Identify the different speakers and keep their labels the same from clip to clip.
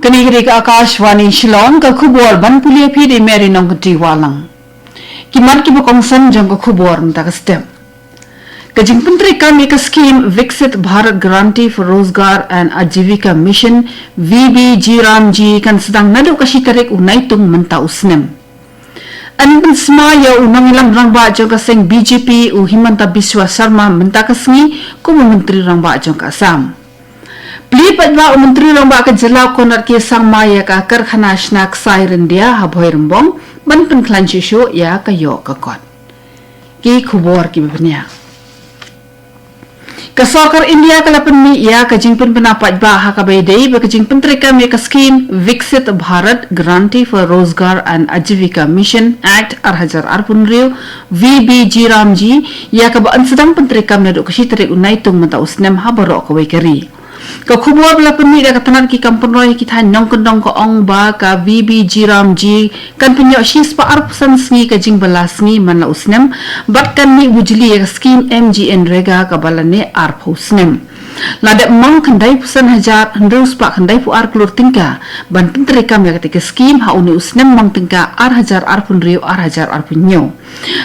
Speaker 1: Kanigri ka AKASHVANI SHILLONG ka khubor ban pulia phi de meri nong ti walang kimat ki bokong san jong ka khubor mta ka step kajing puntri kam ek scheme Viksit Bharat Guarantee for Rozgar and Ajivika Mission VBG Ramji kan sedang nadu kasi tarik unai tung menta usnem an ban smaya unang ilang rangba jong ka seng BJP u Himanta Biswa Sarma menta ka sngi ku menteri rangba jong ka Assam Pelipat ba Menteri Rangba ke Jelau Konar ke sang maya ka karkhana snack siren dia haboi rembong ban penklan shisho ya ka yo ka kot ki khubor ki benia ka sokar India ka lapan mi ya ka jingpen penapat ba ha ka baidei ba ka jingpen treka me ka scheme Viksit Bharat Guarantee for Rozgar and Ajivika Mission Act 2018 VBG Ramji ya ka ba an sedang pentreka me do ka shitre unai tung mata usnem ha baro ka wekari ka khubor bala pemi da katanan ki kampun roi ki than nong kendong ko ong ba ka VBG Ramji kan penyo shis pa arpsan sngi ka jing bala sngi man la usnem bat kan ni bujli ka scheme MGN rega ka balane arp usnem lada mong kandai pusan hajar hendus pa kandai pu ar klur tingka ban pentri kam ya ketika scheme ha uni usnem mong tingka ar hajar arpun riu ar hajar arpun nyo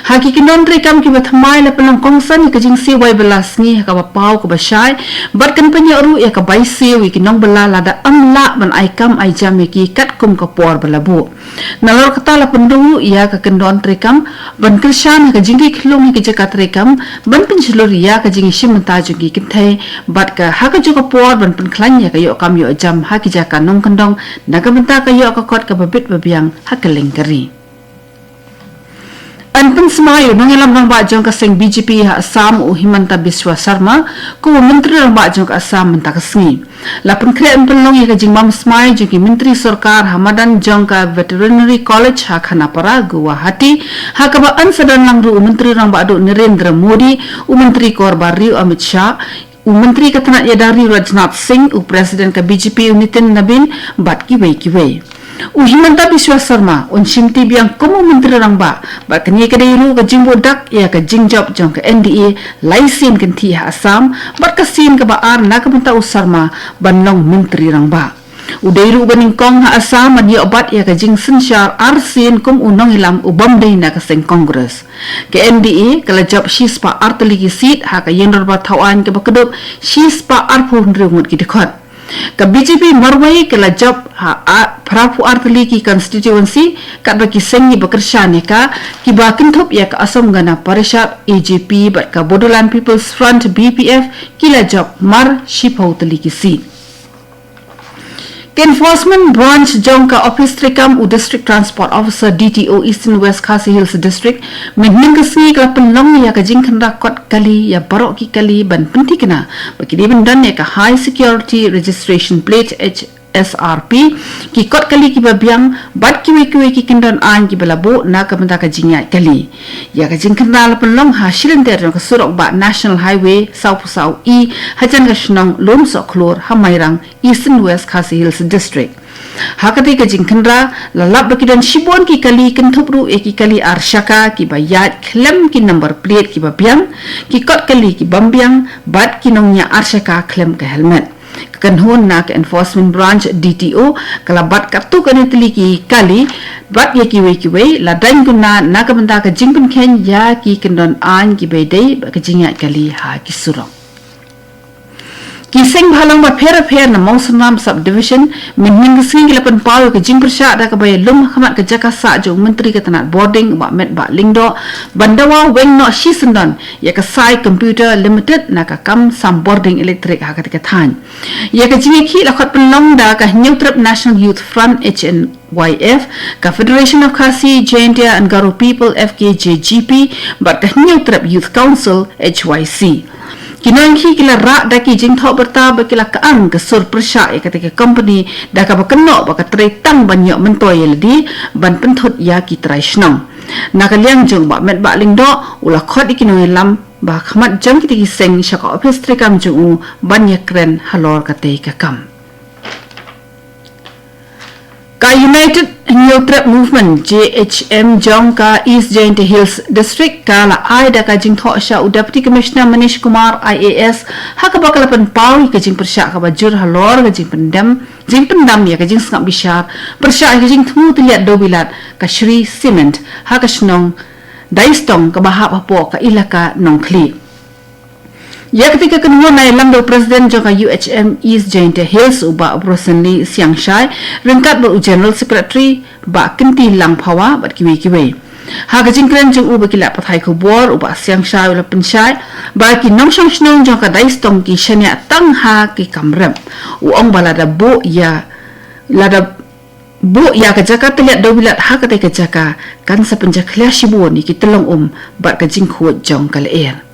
Speaker 1: hakiki non rekam ki bathmai la pelang kongsan ka jing si wai belasni ka ba pau ka ba shai bat kan penyo ru ya ka bai si wi ki nong bela lada amla ban ai kam ai jam ki kat kum ka por belabu nalor kata la pendu ya ka kendon rekam ban krishan ka jing ki khlong ki jakat rekam ban penjlur ya ka jing shim ta ju ki kithai bat ka ha ka ju ka por ban pen khlan ya ka yo kam yo jam ha ki jaka nong kendong naga benta ka yo ka kot ka babit babiang ha ka lengkari Anpun semayu nangilam rang ba jong ka seng BJP ha Assam u Himanta Biswa Sarma ku menteri rang ba jong ka Assam menta ka sngi lapun kre anpun long ka jing mam smai jong ki menteri sarkar Hamadan jong ka Veterinary College ha Khanapara Guwahati ha ka ba an sadan lang ru menteri rang ba do Narendra Modi u menteri kor bari Amit Shah u menteri katana yadari Rajnath Singh u presiden ka BJP Nitin Nabin bat ki wei Himanta Biswa Sarma on shimti biang komu menteri rangba ba kani ka deiru ka jingbo dak ya ka jingjop jong ka NDA laisin kan thi ha Assam bat ka sin ka ba ar na ka menta Sarma banlong menteri rangba udairu baning kong ha Assam man ya obat ya ka jing sinshar arsin kum unong ilam ubam dei na ka seng congress ke NDA kala job shispa artali ki seat ha ka yenor ba thawan ka ba kedop shispa arpu ndrungut ki dekhot ka BJP marwai kala job ha prapu artli ki constituency kat baki sengi bekershane ka ki bakin thop ya ka asam gana parishad AJP bat ka Bodoland People's Front BPF kila job mar shipautli ki seat Enforcement Branch jong ka Office Trikam u District Transport Officer DTO Eastern West Khasi Hills District menning kesni ka penlong ya ka jing khandra kot kali ya barok ki kali ban penti kena baki di bendan ya ka High Security Registration Plate SRP ki kot kali ki babiang bat ki we ki kindon an ki belabo na ka benda ka jingya kali ya ka jing khandra la penlong ha shilender ka surok ba National Highway South South E hajan ka shnong lom so khlor hamairang Eastern West Khasi Hills District hakati ka jing khandra la lab baki dan shibon ki kali kenthupru ki kali arshaka ki bayat klem ki number plate ki babiang ki kot kali ki bambiang bat ki nongnya arshaka klem ka helmet kanhon na ka enforcement branch DTO kalabat kartu kanitli ki kali bat ya ki we la dan guna na ka benda ka jingpen khen ya ki kendon an ki bedei ka jingya kali ha ki surong Kiseng bhalang ba pher na Mausanam subdivision minning sing lapan paw ka jing persha da ka bay lum khamat ka jaka sa jo menteri ka tanat boarding ba met ba lingdo bandawa weng no shisandon ya ka sai computer limited na ka kam sam boarding electric ha ka than ya ka jingi khi la khat penlong da ka new trip National Youth Front HNYF ka Federation of Khasi Jaintia and Garo People FKJGP ba ka new trip Youth Council HYC Kinang hi kila rak daki jing thok berta bakila kaang ke sur persya ya ketika company dah ka bakenok baka trai tang banyak mentoy ledi ban penthut ya ki trai snong nak liang jong ba met ba ling do ula khot ikinoi lam ba khamat jam ki seng shaka office trikam jong banyak kren halor ka te ka kam Ka United New Trap Movement JHM Jong ka East Giant Hills District ka la ai da ka jing tho sha Deputy Commissioner Manish Kumar IAS ha ka bakal pen pau ka jing persya ka bajur halor ka jing pendam ya ka jing sngap bishar persya ka jing thu tliat do bilat ka Shri Cement ha ka snong daistong ka bahap apo ka ilaka nongkli. Ya ketika kedua naik lamdo Presiden jangka UHM East Giant Hills uba Broseni Siang Shai rengkat ber General Secretary ba kenti lang pawa bat kiwi-kiwi. Ha gajing kren jang uba kilap pathai kubor uba Siang Shai ula pensyai ba ki nong shang shnong jangka daistong ki shanya tang ha ki kamrem. Uong balada bu ya kejaka terlihat dobilat ha katai kejaka kan sepenjak khliashibu ni ki telong bat gajing kuat jong kalair.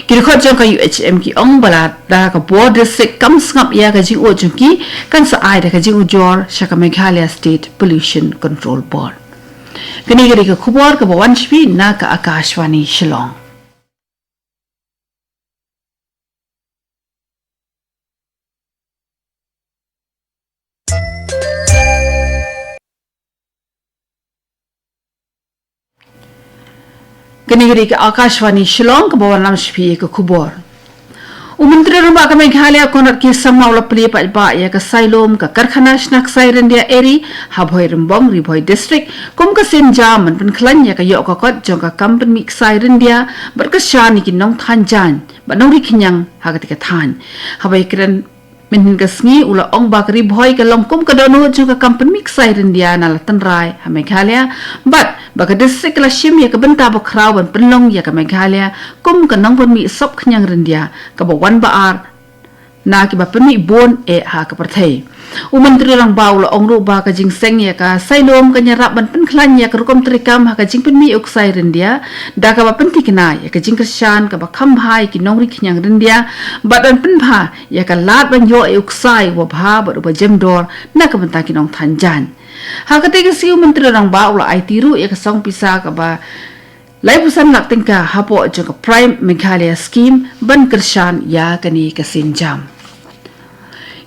Speaker 1: Kini khot jong ka UHM ki ong balat da ka border sek kam sngap ya ka jing o jong ki kan sa ai da ka jing ujor sha ka Meghalaya State Pollution Control Board. Kini gari ka khubor ka bawan shpi na ka Akashvani Shillong. Kenegeri ke Akashvani Shillong ke bawah nam shpi ke kubor. Menteri Rumah ke Meghalaya konat ki sama ula peli pak ya ke Sailom ke Karkhana Shnak Sairen dia eri habhoi Rembong Ribhoi District kum ke Sinjam pen klan ya ke yok kokot jong ke kampen mik Sairen dia berkesan ki nong thanjan ba nong ri khinyang ha ketika than habai keren min ke sngi ula ong ba Ribhoi ke longkum ke dono jong ke kampen mik Sairen dia na latan rai ha Meghalaya but baka district la shim ya ke benta ba kraw ban penlong ya ke Meghalaya kum ke nong pun mi sop khnyang rendia ke bawan baar na ki ba pen mi bon ha ke perthai Menteri lang bau la ong ru ba ka jing seng ya ka Sailom ka nyarap ban pen khlan ya ke rukom trikam ha ka jing pen mi uk sai rendia da ka ba pen tikna ya ka jing krishan ka ba kham hai ki nong ri khnyang rendia ba dan pen pha ya ka lat ban yo uk sai wa bha ba ba jemdor na ka benta ki nong thanjan ha ka te ka siu menteri lang bau la ai tiru ya ka song pisa ka ba lai pusan lak tingka hapo jong ka prime Meghalaya scheme ban krishan ya ka ni ka sinjam.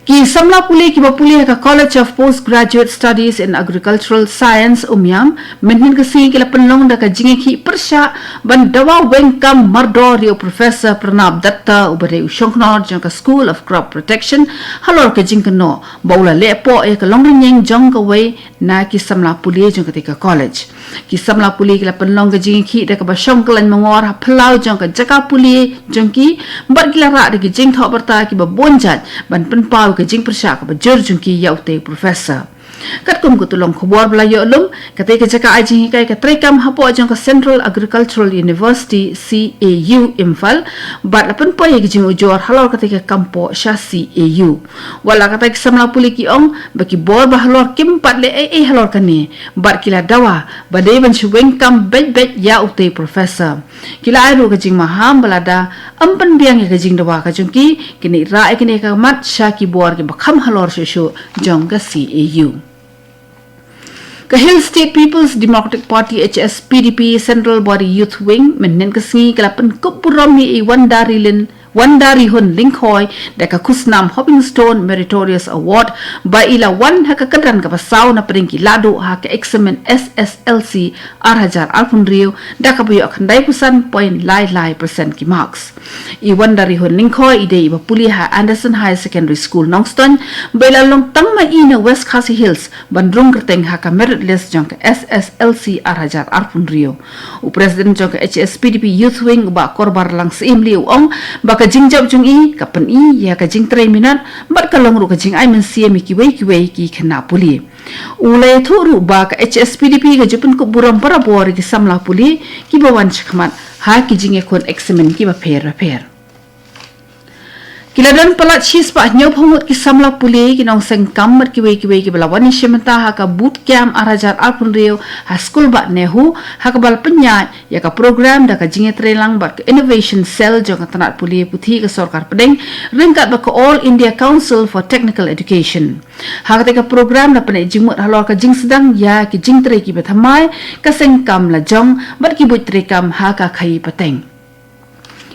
Speaker 1: Ki samla puli ki bapuli ka College of Postgraduate Studies in Agricultural Science Umyam menhin ka si kila penlong da ka jingi ki persya ban dawa wengkam mardor rio Professor Pranab Datta ubare ushongknor jong ka School of Crop Protection halor ka jing kno baula lepo ka longring jong ka wei na ki samla puli jong ka tika college ki samla puli kila penlong ka jingi ki da ka ba shongklan mangor ha plau jong ka jaka puli jong ki bar kila ra da ki jing tho berta ki ba bonjat ban penpau ke jing persya ka bajur jungki yaute professor kat kum ko tulong khobor bla yo lum kate ke jaka aji kai ka trekam hapo jong ka Central Agricultural University CAU Imphal bat lapan po ye jing ujor halor kate ke kampo sha CAU wala kate ke samla puli ki ong baki bor ba halor kim pat le halor kani bat kila dawa badai ban shuweng kam bet yaute professor kila aru ka jing maham balada ampan biang ye ka jing dawa ka jungki kini ra kini ka mat sha ki bor ke bakham halor shu jong ka CAU. Ka Hill State People's Democratic Party HSPDP Central Body Youth Wing menen ka singi kalapan kupuram ni Wandari Hun Linkhoi da ka kusnam Hopping Stone Meritorious Award ba ila wan ha ka kadran ka pasaw na peringki lado ha ka examen SSLC arhajar alpunrio da ka buyo khandai pusan point lai percent ki marks I Wandari Hun Linkhoi ide iba puli ha Anderson High Secondary School Nongston ba ila long tang ma ina West Khasi Hills bandrung kerteng ha ka merit list jong ka SSLC arhajar alpunrio u president jong ka HSPDP Youth Wing ba korbar lang simli ong ba ka jingjab jung I ka pen I ya ka jing 3 minat bat ka long ru ka jing ai men sia mi ki wei ki khna puli ulai thuru ba ka HSPDP ka jupun ku buram para bor ki samla puli ki bawan chkhmat ha ki jing e kon examen ki ba pher kiladan palat chis pa nyo phomut ki samla puli ki nong seng kammat ki wei ki balawan ni shementa ha ka boot camp arajar alpunrio ha school ba nehu ha ka bal penya ya ka program da ka jinge trelang ba ka innovation cell jong tanat puli puthi ka sarkar pedeng ringkat ba ka All India Council for Technical Education ha ka program da pane jingmut halor ka jing sedang ya ki jing tre ki bethamai ka seng kam la jong bat ki but tre kam ha ka khai pateng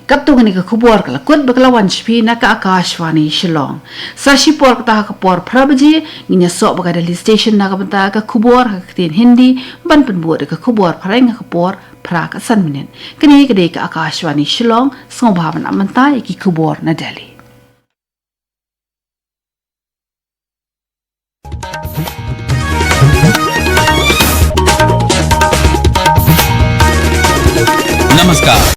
Speaker 1: kap tu ngani ka khubor kala kut bakla wan shpi na ka Akashvani Shillong sashi por ta ka por phrabaji nginya so baka dali station na ka banta ka khubor ka tin Hindi ban pen bu ka khubor phrai nga ka por phra ka san minen kani ka de ka Akashvani Shillong song bhavan amanta ki khubor na Delhi.
Speaker 2: नमस्कार,